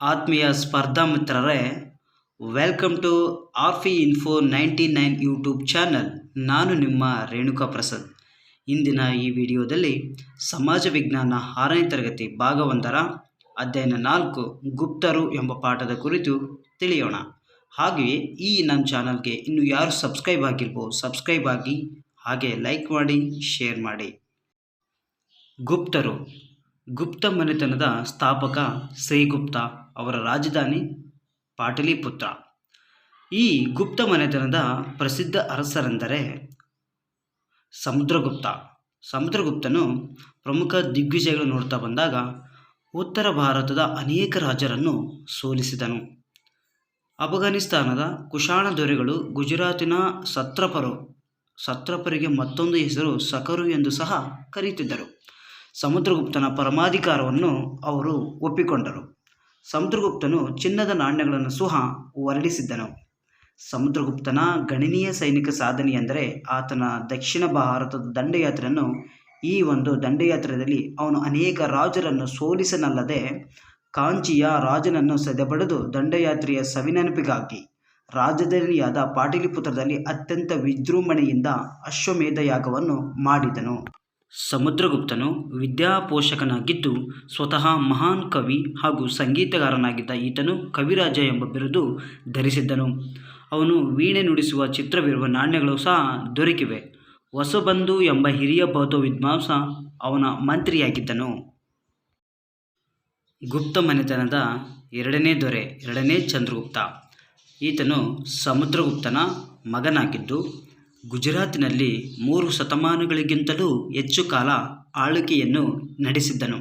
ಆತ್ಮೀಯ ಸ್ಪರ್ಧಾ ಮಿತ್ರರೇ, ವೆಲ್ಕಮ್ ಟು ಆರ್ಫಿ ಇನ್ಫೋ 99 ಯೂಟ್ಯೂಬ್ ಚಾನಲ್. ನಾನು ನಿಮ್ಮ ರೇಣುಕಾ ಪ್ರಸಾದ್. ಇಂದಿನ ಈ ವಿಡಿಯೋದಲ್ಲಿ ಸಮಾಜ ವಿಜ್ಞಾನ 6ನೇ ತರಗತಿ ಭಾಗ 1ರ ಅಧ್ಯಯನ 4 ಗುಪ್ತರು ಎಂಬ ಪಾಠದ ಕುರಿತು ತಿಳಿಯೋಣ. ಹಾಗೆಯೇ ಈ ನನ್ನ ಚಾನಲ್ಗೆ ಇನ್ನು ಯಾರು ಸಬ್ಸ್ಕ್ರೈಬ್ ಆಗಿಲ್ವೋ ಸಬ್ಸ್ಕ್ರೈಬ್ ಆಗಿ, ಹಾಗೆ ಲೈಕ್ ಮಾಡಿ, ಶೇರ್ ಮಾಡಿ. ಗುಪ್ತರು. ಗುಪ್ತ ಮನೆತನದ ಸ್ಥಾಪಕ ಶ್ರೀಗುಪ್ತ. ಅವರ ರಾಜಧಾನಿ ಪಾಟಲಿಪುತ್ರ. ಈ ಗುಪ್ತ ಮನೆತನದ ಪ್ರಸಿದ್ಧ ಅರಸರೆಂದರೆ ಸಮುದ್ರಗುಪ್ತ. ಸಮುದ್ರಗುಪ್ತನು ಪ್ರಮುಖ ದಿಗ್ವಿಜಯಗಳು ನೋಡ್ತಾ ಬಂದಾಗ ಉತ್ತರ ಭಾರತದ ಅನೇಕ ರಾಜರನ್ನು ಸೋಲಿಸಿದನು. ಅಫ್ಘಾನಿಸ್ತಾನದ ಕುಶಾಣ ದೊರೆಗಳು ಗುಜರಾತಿನ ಸತ್ರಪರಿಗೆ ಮತ್ತೊಂದು ಹೆಸರು ಸಕರು ಎಂದು ಸಹ ಕರೆಯುತ್ತಿದ್ದರು. ಸಮುದ್ರಗುಪ್ತನ ಪರಮಾಧಿಕಾರವನ್ನು ಅವರು ಒಪ್ಪಿಕೊಂಡರು. ಸಮುದ್ರಗುಪ್ತನು ಚಿನ್ನದ ನಾಣ್ಯಗಳನ್ನು ಸಹ ಹೊರಡಿಸಿದ್ದನು. ಸಮುದ್ರಗುಪ್ತನ ಗಣನೀಯ ಸೈನಿಕ ಸಾಧನೆ ಎಂದರೆ ಆತನ ದಕ್ಷಿಣ ಭಾರತದ ದಂಡಯಾತ್ರೆಯನ್ನು. ಈ ಒಂದು ದಂಡಯಾತ್ರೆಯಲ್ಲಿ ಅವನು ಅನೇಕ ರಾಜರನ್ನು ಸೋಲಿಸನಲ್ಲದೆ ಕಾಂಚಿಯ ರಾಜನನ್ನು ಸದೆಬಡಿದು ದಂಡಯಾತ್ರೆಯ ಸವಿನೆನಪಿಗಾಗಿ ರಾಜಧಾನಿಯಾದ ಪಾಟಲಿಪುತ್ರದಲ್ಲಿ ಅತ್ಯಂತ ವಿಜೃಂಭಣೆಯಿಂದ ಅಶ್ವಮೇಧ ಯಾಗವನ್ನು ಮಾಡಿದನು. ಸಮುದ್ರಗುಪ್ತನು ವಿದ್ಯಾಪೋಷಕನಾಗಿದ್ದು ಸ್ವತಃ ಮಹಾನ್ ಕವಿ ಹಾಗೂ ಸಂಗೀತಗಾರನಾಗಿದ್ದ ಈತನು ಕವಿರಾಜ ಎಂಬ ಬಿರುದು ಧರಿಸಿದ್ದನು. ಅವನು ವೀಣೆ ನುಡಿಸುವ ಚಿತ್ರವಿರುವ ನಾಣ್ಯಗಳು ಸಹ ದೊರಕಿವೆ. ವಸುಬಂಧು ಎಂಬ ಹಿರಿಯ ಬೌದ್ಧ ವಿದ್ವಾಂಸ ಅವನ ಮಂತ್ರಿಯಾಗಿದ್ದನು. ಗುಪ್ತ ಮನೆತನದ ಎರಡನೇ ದೊರೆ ಚಂದ್ರಗುಪ್ತ. ಈತನು ಸಮುದ್ರಗುಪ್ತನ ಮಗನಾಗಿದ್ದು ಗುಜರಾತಿನಲ್ಲಿ 3 ಶತಮಾನಗಳಿಗಿಂತಲೂ ಹೆಚ್ಚು ಕಾಲ ಆಳ್ವಿಕೆಯನ್ನು ನಡೆಸಿದ್ದನು.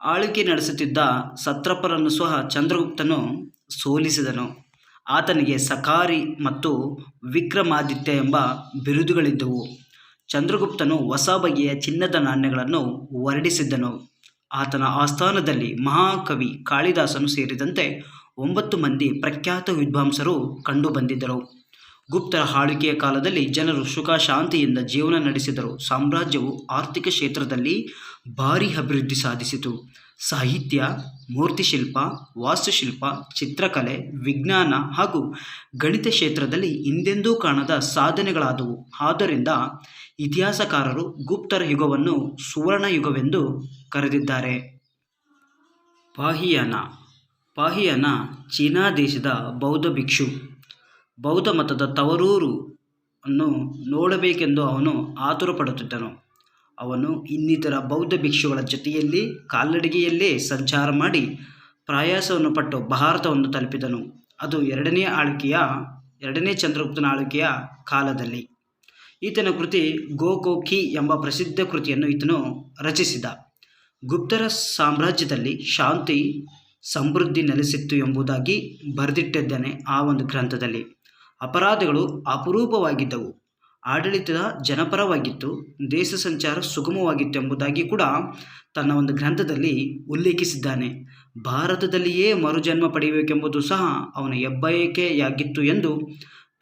ಆಳ್ವಿಕೆ ನಡೆಸುತ್ತಿದ್ದ ಸತ್ರಪರನ್ನು ಸಹ ಚಂದ್ರಗುಪ್ತನು ಸೋಲಿಸಿದನು. ಆತನಿಗೆ ಸಕಾರಿ ಮತ್ತು ವಿಕ್ರಮಾದಿತ್ಯ ಎಂಬ ಬಿರುದುಗಳಿದ್ದವು. ಚಂದ್ರಗುಪ್ತನು ಹೊಸ ಬಗೆಯ ಚಿನ್ನದ ನಾಣ್ಯಗಳನ್ನು ಹೊರಡಿಸಿದ್ದನು. ಆತನ ಆಸ್ಥಾನದಲ್ಲಿ ಮಹಾಕವಿ ಕಾಳಿದಾಸನು ಸೇರಿದಂತೆ 9 ಮಂದಿ ಪ್ರಖ್ಯಾತ ವಿದ್ವಾಂಸರು ಕಂಡುಬಂದಿದ್ದರು. ಗುಪ್ತರ ಆಳ್ವಿಕೆಯ ಕಾಲದಲ್ಲಿ ಜನರು ಸುಖ ಶಾಂತಿಯಿಂದ ಜೀವನ ನಡೆಸಿದರು. ಸಾಮ್ರಾಜ್ಯವು ಆರ್ಥಿಕ ಕ್ಷೇತ್ರದಲ್ಲಿ ಭಾರೀ ಅಭಿವೃದ್ಧಿ ಸಾಧಿಸಿತು. ಸಾಹಿತ್ಯ, ಮೂರ್ತಿಶಿಲ್ಪ, ವಾಸ್ತುಶಿಲ್ಪ, ಚಿತ್ರಕಲೆ, ವಿಜ್ಞಾನ ಹಾಗೂ ಗಣಿತ ಕ್ಷೇತ್ರದಲ್ಲಿ ಹಿಂದೆಂದೂ ಕಾಣದ ಸಾಧನೆಗಳಾದವು. ಆದ್ದರಿಂದ ಇತಿಹಾಸಕಾರರು ಗುಪ್ತರ ಯುಗವನ್ನು ಸುವರ್ಣ ಯುಗವೆಂದು ಕರೆದಿದ್ದಾರೆ. ಪಾಹಿಯನ ಚೀನಾ ದೇಶದ ಬೌದ್ಧ ಭಿಕ್ಷು. ಬೌದ್ಧ ಮತದ ತವರೂರು ಅನ್ನು ನೋಡಬೇಕೆಂದು ಅವನು ಆತುರಪಡುತ್ತಿದ್ದನು. ಅವನು ಇನ್ನಿತರ ಬೌದ್ಧ ಭಿಕ್ಷುಗಳ ಜೊತೆಯಲ್ಲಿ ಕಾಲ್ನಡಿಗೆಯಲ್ಲೇ ಸಂಚಾರ ಮಾಡಿ ಪ್ರಯಾಸವನ್ನು ಪಟ್ಟು ಭಾರತವನ್ನು ತಲುಪಿದನು. ಅದು ಎರಡನೇ ಚಂದ್ರಗುಪ್ತನ ಆಳ್ವಿಕೆಯ ಕಾಲದಲ್ಲಿ. ಈತನ ಕೃತಿ ಗೋಕೋಖಿ ಎಂಬ ಪ್ರಸಿದ್ಧ ಕೃತಿಯನ್ನು ಈತನು ರಚಿಸಿದ. ಗುಪ್ತರ ಸಾಮ್ರಾಜ್ಯದಲ್ಲಿ ಶಾಂತಿ ಸಮೃದ್ಧಿ ನೆಲೆಸಿತ್ತು ಎಂಬುದಾಗಿ ಬರೆದಿಟ್ಟಿದ್ದಾನೆ. ಆ ಒಂದು ಗ್ರಂಥದಲ್ಲಿ ಅಪರಾಧಗಳು ಅಪರೂಪವಾಗಿದ್ದವು, ಆಡಳಿತ ಜನಪರವಾಗಿತ್ತು, ದೇಶ ಸಂಚಾರ ಸುಗಮವಾಗಿತ್ತು ಎಂಬುದಾಗಿ ಕೂಡ ತನ್ನ ಒಂದು ಗ್ರಂಥದಲ್ಲಿ ಉಲ್ಲೇಖಿಸಿದ್ದಾನೆ. ಭಾರತದಲ್ಲಿಯೇ ಮರುಜನ್ಮ ಪಡೆಯಬೇಕೆಂಬುದು ಸಹ ಅವನ ಹೆಬ್ಬಯಕೆಯಾಗಿತ್ತು ಎಂದು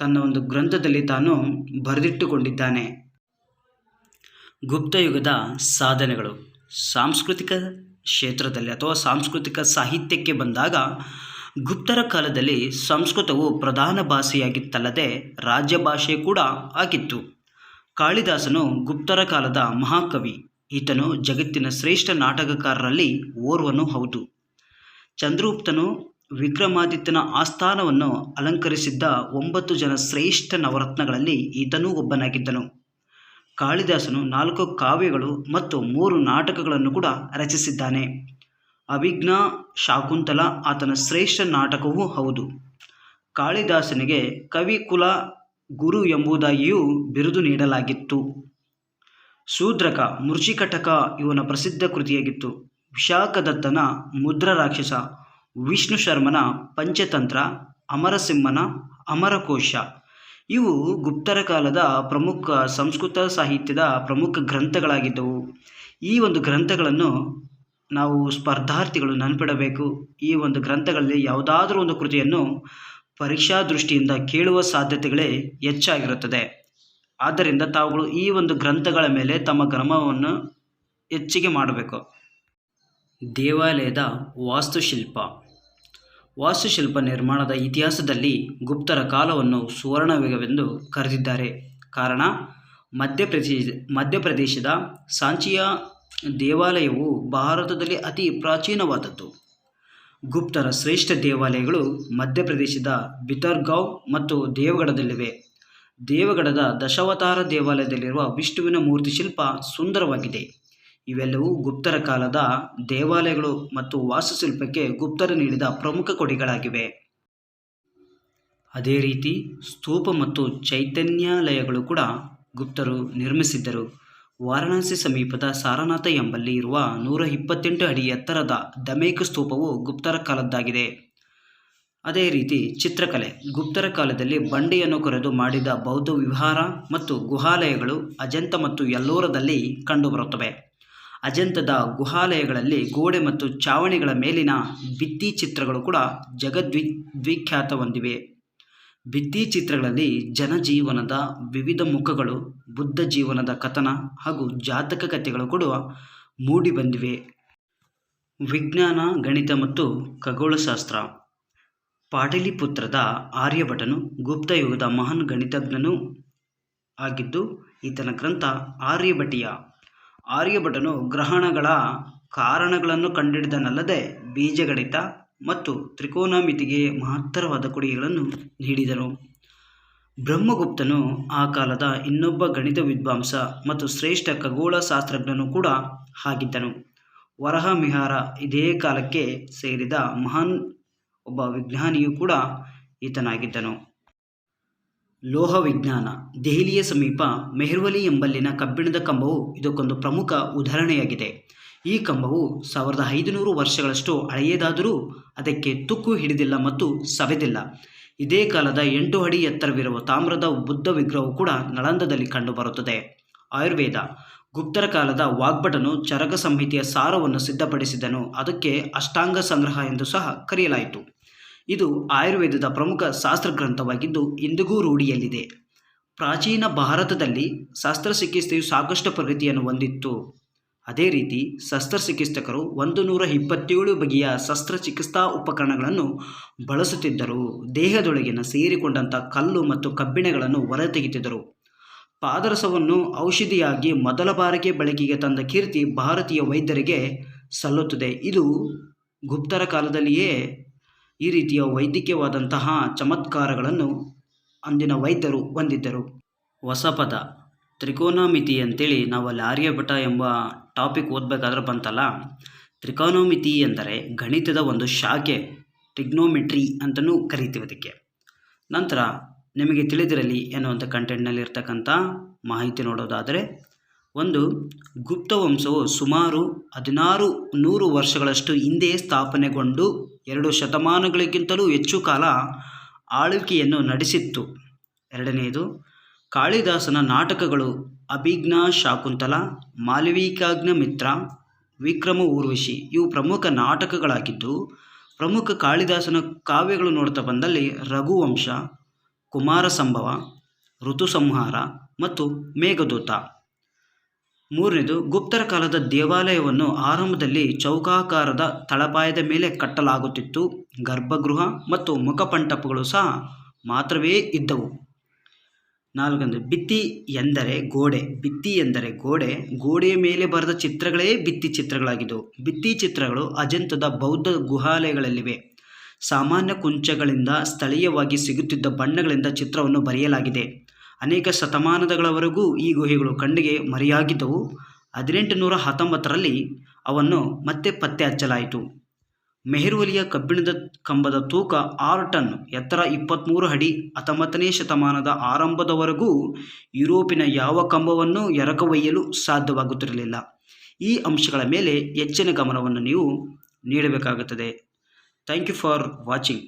ತನ್ನ ಒಂದು ಗ್ರಂಥದಲ್ಲಿ ತಾನು ಬರೆದಿಟ್ಟುಕೊಂಡಿದ್ದಾನೆ. ಗುಪ್ತಯುಗದ ಸಾಧನೆಗಳು. ಸಾಂಸ್ಕೃತಿಕ ಕ್ಷೇತ್ರದಲ್ಲಿ ಅಥವಾ ಸಾಂಸ್ಕೃತಿಕ ಸಾಹಿತ್ಯಕ್ಕೆ ಬಂದಾಗ ಗುಪ್ತರ ಕಾಲದಲ್ಲಿ ಸಂಸ್ಕೃತವು ಪ್ರಧಾನ ಭಾಷೆಯಾಗಿತ್ತಲ್ಲದೆ ರಾಜ್ಯ ಭಾಷೆ ಕೂಡ ಆಗಿತ್ತು. ಕಾಳಿದಾಸನು ಗುಪ್ತರ ಕಾಲದ ಮಹಾಕವಿ. ಈತನು ಜಗತ್ತಿನ ಶ್ರೇಷ್ಠ ನಾಟಕಕಾರರಲ್ಲಿ ಓರ್ವನು ಹೌದು. ಚಂದ್ರಗುಪ್ತನು ವಿಕ್ರಮಾದಿತ್ಯನ ಆಸ್ಥಾನವನ್ನು ಅಲಂಕರಿಸಿದ್ದ 9 ಜನ ಶ್ರೇಷ್ಠ ನವರತ್ನಗಳಲ್ಲಿ ಈತನೂ ಒಬ್ಬನಾಗಿದ್ದನು. ಕಾಳಿದಾಸನು 4 ಕಾವ್ಯಗಳು ಮತ್ತು 3 ನಾಟಕಗಳನ್ನು ಕೂಡ ರಚಿಸಿದ್ದಾನೆ. ಅಭಿಜ್ಞಾ ಶಾಕುಂತಲ ಆತನ ಶ್ರೇಷ್ಠ ನಾಟಕವೂ ಹೌದು. ಕಾಳಿದಾಸನಿಗೆ ಕವಿಕುಲ ಗುರು ಎಂಬುದಾಗಿಯೂ ಬಿರುದು ನೀಡಲಾಗಿತ್ತು. ಶೂದ್ರಕ ಮೃಚ್ಚಿಕಟಕ ಇವನ ಪ್ರಸಿದ್ಧ ಕೃತಿಯಾಗಿತ್ತು. ವಿಶಾಖದತ್ತನ ಮುದ್ರ ರಾಕ್ಷಸ, ವಿಷ್ಣು ಶರ್ಮನ ಪಂಚತಂತ್ರ, ಅಮರಸಿಂಹನ ಅಮರಕೋಶ ಇವು ಗುಪ್ತರ ಕಾಲದ ಪ್ರಮುಖ ಸಂಸ್ಕೃತ ಸಾಹಿತ್ಯದ ಪ್ರಮುಖ ಗ್ರಂಥಗಳಾಗಿದ್ದವು. ಈ ಒಂದು ಗ್ರಂಥಗಳನ್ನು ನಾವು ಸ್ಪರ್ಧಾರ್ಥಿಗಳು ನೆನಪಿಡಬೇಕು. ಈ ಒಂದು ಗ್ರಂಥಗಳಲ್ಲಿ ಯಾವುದಾದ್ರೂ ಒಂದು ಕೃತಿಯನ್ನು ಪರೀಕ್ಷಾ ದೃಷ್ಟಿಯಿಂದ ಕೇಳುವ ಸಾಧ್ಯತೆಗಳೇ ಹೆಚ್ಚಾಗಿರುತ್ತದೆ. ಆದ್ದರಿಂದ ತಾವುಗಳು ಈ ಒಂದು ಗ್ರಂಥಗಳ ಮೇಲೆ ತಮ್ಮ ಗಮನವನ್ನು ಹೆಚ್ಚಿಗೆ ಮಾಡಬೇಕು. ದೇವಾಲಯದ ವಾಸ್ತುಶಿಲ್ಪ. ವಾಸ್ತುಶಿಲ್ಪ ನಿರ್ಮಾಣದ ಇತಿಹಾಸದಲ್ಲಿ ಗುಪ್ತರ ಕಾಲವನ್ನು ಸುವರ್ಣಯುಗವೆಂದು ಕರೆದಿದ್ದಾರೆ. ಕಾರಣ ಮಧ್ಯಪ್ರದೇಶದ ಸಾಂಚಿಯ ದೇವಾಲಯವು ಭಾರತದಲ್ಲಿ ಅತಿ ಪ್ರಾಚೀನವಾದದ್ದು. ಗುಪ್ತರ ಶ್ರೇಷ್ಠ ದೇವಾಲಯಗಳು ಮಧ್ಯಪ್ರದೇಶದ ಭಿತರ್ಗಾಂವ್ ಮತ್ತು ದೇವಗಢದಲ್ಲಿವೆ. ದೇವಗಢದ ದಶಾವತಾರ ದೇವಾಲಯದಲ್ಲಿರುವ ವಿಷ್ಣುವಿನ ಮೂರ್ತಿ ಶಿಲ್ಪ ಸುಂದರವಾಗಿದೆ. ಇವೆಲ್ಲವೂ ಗುಪ್ತರ ಕಾಲದ ದೇವಾಲಯಗಳು ಮತ್ತು ವಾಸ್ತುಶಿಲ್ಪಕ್ಕೆ ಗುಪ್ತರು ನೀಡಿದ ಪ್ರಮುಖ ಕೊಡುಗೆಗಳಾಗಿವೆ. ಅದೇ ರೀತಿ ಸ್ತೂಪ ಮತ್ತು ಚೈತನ್ಯಾಲಯಗಳು ಕೂಡ ಗುಪ್ತರು ನಿರ್ಮಿಸಿದ್ದರು. ವಾರಣಾಸಿ ಸಮೀಪದ ಸಾರನಾಥ ಎಂಬಲ್ಲಿ ಇರುವ 128 ಅಡಿ ಎತ್ತರದ ದಮೇಕ ಸ್ತೂಪವು ಗುಪ್ತರ ಕಾಲದ್ದಾಗಿದೆ. ಅದೇ ರೀತಿ ಚಿತ್ರಕಲೆ. ಗುಪ್ತರ ಕಾಲದಲ್ಲಿ ಬಂಡೆಯನ್ನು ಕೊರೆದು ಮಾಡಿದ ಬೌದ್ಧ ವಿಹಾರ ಮತ್ತು ಗುಹಾಲಯಗಳು ಅಜಂತ ಮತ್ತು ಎಲ್ಲೋರದಲ್ಲಿ ಕಂಡುಬರುತ್ತವೆ. ಅಜಂತದ ಗುಹಾಲಯಗಳಲ್ಲಿ ಗೋಡೆ ಮತ್ತು ಚಾವಣಿಗಳ ಮೇಲಿನ ಭಿತ್ತಿ ಚಿತ್ರಗಳು ಕೂಡ ಜಗದ್ವಿಖ್ಯಾತ ಹೊಂದಿವೆ. ಭಿತ್ತಿ ಚಿತ್ರಗಳಲ್ಲಿ ಜನಜೀವನದ ವಿವಿಧ ಮುಖಗಳು, ಬುದ್ಧ ಜೀವನದ ಕಥನ ಹಾಗೂ ಜಾತಕ ಕಥೆಗಳು ಕೂಡ ಮೂಡಿಬಂದಿವೆ. ವಿಜ್ಞಾನ, ಗಣಿತ ಮತ್ತು ಖಗೋಳಶಾಸ್ತ್ರ. ಪಾಟಲಿಪುತ್ರದ ಆರ್ಯಭಟನು ಗುಪ್ತ ಯುಗದ ಮಹಾನ್ ಗಣಿತಜ್ಞನೂ ಆಗಿದ್ದು ಈತನ ಗ್ರಂಥ ಆರ್ಯಭಟೀಯ. ಆರ್ಯಭಟನು ಗ್ರಹಣಗಳ ಕಾರಣಗಳನ್ನು ಕಂಡುಹಿಡಿದನಲ್ಲದೆ ಬೀಜಗಣಿತ ಮತ್ತು ತ್ರಿಕೋನಮಿತಿಗೆ ಮಹತ್ತರವಾದ ಕೊಡುಗೆಗಳನ್ನು ನೀಡಿದನು. ಬ್ರಹ್ಮಗುಪ್ತನು ಆ ಕಾಲದ ಇನ್ನೊಬ್ಬ ಗಣಿತ ವಿದ್ವಾಂಸ ಮತ್ತು ಶ್ರೇಷ್ಠ ಖಗೋಳಶಾಸ್ತ್ರಜ್ಞನೂ ಕೂಡ ಆಗಿದ್ದನು. ವರಾಹಮಿಹಿರ ಇದೇ ಕಾಲಕ್ಕೆ ಸೇರಿದ ಮಹಾನ್ ಒಬ್ಬ ವಿಜ್ಞಾನಿಯೂ ಕೂಡ ಈತನಾಗಿದ್ದನು. ಲೋಹ ವಿಜ್ಞಾನ. ದೆಹಲಿಯ ಸಮೀಪ ಮೆಹರ್ವಲಿ ಎಂಬಲ್ಲಿನ ಕಬ್ಬಿಣದ ಕಂಬವು ಇದಕ್ಕೊಂದು ಪ್ರಮುಖ ಉದಾಹರಣೆಯಾಗಿದೆ. ಈ ಕಂಬವು 1500 ವರ್ಷಗಳಷ್ಟು ಹಳೆಯದಾದರೂ ಅದಕ್ಕೆ ತುಕ್ಕು ಹಿಡಿದಿಲ್ಲ ಮತ್ತು ಸವೆದಿಲ್ಲ. ಇದೇ ಕಾಲದ 8 ಅಡಿ ಎತ್ತರವಿರುವ ತಾಮ್ರದ ಬುದ್ಧ ವಿಗ್ರಹವು ಕೂಡ ನಳಂದದಲ್ಲಿ ಕಂಡುಬರುತ್ತದೆ. ಆಯುರ್ವೇದ. ಗುಪ್ತರ ಕಾಲದ ವಾಗ್ಭಟನು ಚರಕ ಸಂಹಿತೆಯ ಸಾರವನ್ನು ಸಿದ್ಧಪಡಿಸಿದನು. ಅದಕ್ಕೆ ಅಷ್ಟಾಂಗ ಸಂಗ್ರಹ ಎಂದು ಸಹ ಕರೆಯಲಾಯಿತು. ಇದು ಆಯುರ್ವೇದದ ಪ್ರಮುಖ ಶಾಸ್ತ್ರಗ್ರಂಥವಾಗಿದ್ದು ಇಂದಿಗೂ ರೂಢಿಯಲ್ಲಿದೆ. ಪ್ರಾಚೀನ ಭಾರತದಲ್ಲಿ ಶಸ್ತ್ರಚಿಕಿತ್ಸೆಯು ಸಾಕಷ್ಟು ಪ್ರಗತಿಯನ್ನು ಹೊಂದಿತ್ತು. ಅದೇ ರೀತಿ ಶಸ್ತ್ರಚಿಕಿತ್ಸಕರು 127 ಬಗೆಯ ಶಸ್ತ್ರಚಿಕಿತ್ಸಾ ಉಪಕರಣಗಳನ್ನು ಬಳಸುತ್ತಿದ್ದರು. ದೇಹದೊಳಗಿನ ಸೇರಿಕೊಂಡಂಥ ಕಲ್ಲು ಮತ್ತು ಕಬ್ಬಿಣಗಳನ್ನು ಹೊರತೆಗೆಯುತ್ತಿದ್ದರು. ಪಾದರಸವನ್ನು ಔಷಧಿಯಾಗಿ ಮೊದಲ ಬಾರಿಗೆ ಬೆಳಕಿಗೆ ತಂದ ಕೀರ್ತಿ ಭಾರತೀಯ ವೈದ್ಯರಿಗೆ ಸಲ್ಲುತ್ತದೆ. ಇದು ಗುಪ್ತರ ಕಾಲದಲ್ಲಿಯೇ ಈ ರೀತಿಯ ವೈದ್ಯಕೀಯವಾದಂತಹ ಚಮತ್ಕಾರಗಳನ್ನು ಅಂದಿನ ವೈದ್ಯರು ಹೊಂದಿದ್ದರು. ಹೊಸ ಪದ ತ್ರಿಕೋನಮಿತಿ ಅಂತೇಳಿ ನಾವು ಅಲ್ಲಿ ಆರ್ಯಭಟ ಎಂಬ ಟಾಪಿಕ್ ಓದಬೇಕಾದ್ರೆ ಬಂತಲ್ಲ. ತ್ರಿಕೋನಮಿತಿ ಎಂದರೆ ಗಣಿತದ ಒಂದು ಶಾಖೆ, ಟ್ರಿಗ್ನೋಮೆಟ್ರಿ ಅಂತಲೂ ಕರಿತೀವಿ ಅದಕ್ಕೆ. ನಂತರ ನಿಮಗೆ ತಿಳಿದಿರಲಿ ಎನ್ನುವಂಥ ಕಂಟೆಂಟ್ನಲ್ಲಿ ಇರ್ತಕ್ಕಂಥ ಮಾಹಿತಿ ನೋಡೋದಾದರೆ, ಒಂದು ಗುಪ್ತ ವಂಶವು ಸುಮಾರು 1600 ವರ್ಷಗಳಷ್ಟು ಹಿಂದೆ ಸ್ಥಾಪನೆಗೊಂಡು 2 ಶತಮಾನಗಳಿಗಿಂತಲೂ ಹೆಚ್ಚು ಕಾಲ ಆಳ್ವಿಕೆಯನ್ನು ನಡೆಸಿತ್ತು. ಎರಡನೆಯದು ಕಾಳಿದಾಸನ ನಾಟಕಗಳು ಅಭಿಜ್ಞಾ ಶಾಕುಂತಲ, ಮಾಲವಿಕಾಗ್ನಿಮಿತ್ರ, ವಿಕ್ರಮ ಊರ್ವಶಿ ಇವು ಪ್ರಮುಖ ನಾಟಕಗಳಾಗಿದ್ದು, ಪ್ರಮುಖ ಕಾಳಿದಾಸನ ಕಾವ್ಯಗಳು ನೋಡ್ತಾ ಬಂದಲ್ಲಿ ರಘುವಂಶ, ಕುಮಾರ ಸಂಭವ, ಋತುಸಂಹಾರ ಮತ್ತು ಮೇಘದೂತ. ಮೂರನೇದು ಗುಪ್ತರ ಕಾಲದ ದೇವಾಲಯವನ್ನು ಆರಂಭದಲ್ಲಿ ಚೌಕಾಕಾರದ ತಳಪಾಯದ ಮೇಲೆ ಕಟ್ಟಲಾಗುತ್ತಿತ್ತು. ಗರ್ಭಗೃಹ ಮತ್ತು ಮುಖಪಂಟಪಗಳು ಸಹ ಮಾತ್ರವೇ ಇದ್ದವು. ನಾಲ್ಕನೇದು ಭಿತ್ತಿ ಎಂದರೆ ಗೋಡೆ. ಭಿತ್ತಿ ಎಂದರೆ ಗೋಡೆ. ಗೋಡೆಯ ಮೇಲೆ ಬರೆದ ಚಿತ್ರಗಳೇ ಭಿತ್ತಿ ಚಿತ್ರಗಳಾಗಿದ್ದವು. ಭಿತ್ತಿ ಚಿತ್ರಗಳು ಅಜಂತದ ಬೌದ್ಧ ಗುಹಾಲಯಗಳಲ್ಲಿವೆ. ಸಾಮಾನ್ಯ ಕುಂಚಗಳಿಂದ ಸ್ಥಳೀಯವಾಗಿ ಸಿಗುತ್ತಿದ್ದ ಬಣ್ಣಗಳಿಂದ ಚಿತ್ರವನ್ನು ಬರೆಯಲಾಗಿದೆ. ಅನೇಕ ಶತಮಾನಗಳವರೆಗೂ ಈ ಗುಹೆಗಳು ಕಣ್ಣಿಗೆ ಮರೆಯಾಗಿದ್ದವು. 1819ರಲ್ಲಿ ಅವನ್ನು ಮತ್ತೆ ಪತ್ತೆ ಹಚ್ಚಲಾಯಿತು. ಮೆಹರ್ವಲಿಯ ಕಬ್ಬಿಣದ ಕಂಬದ ತೂಕ 6 ಟನ್, ಎತ್ತರ 23 ಅಡಿ. 19ನೇ ಶತಮಾನದ ಆರಂಭದವರೆಗೂ ಯುರೋಪಿನ ಯಾವ ಕಂಬವನ್ನು ಎರಕವೊಯ್ಯಲು ಸಾಧ್ಯವಾಗುತ್ತಿರಲಿಲ್ಲ. ಈ ಅಂಶಗಳ ಮೇಲೆ ಹೆಚ್ಚಿನ ಗಮನವನ್ನು ನೀವು ನೀಡಬೇಕಾಗುತ್ತದೆ. Thank you for watching.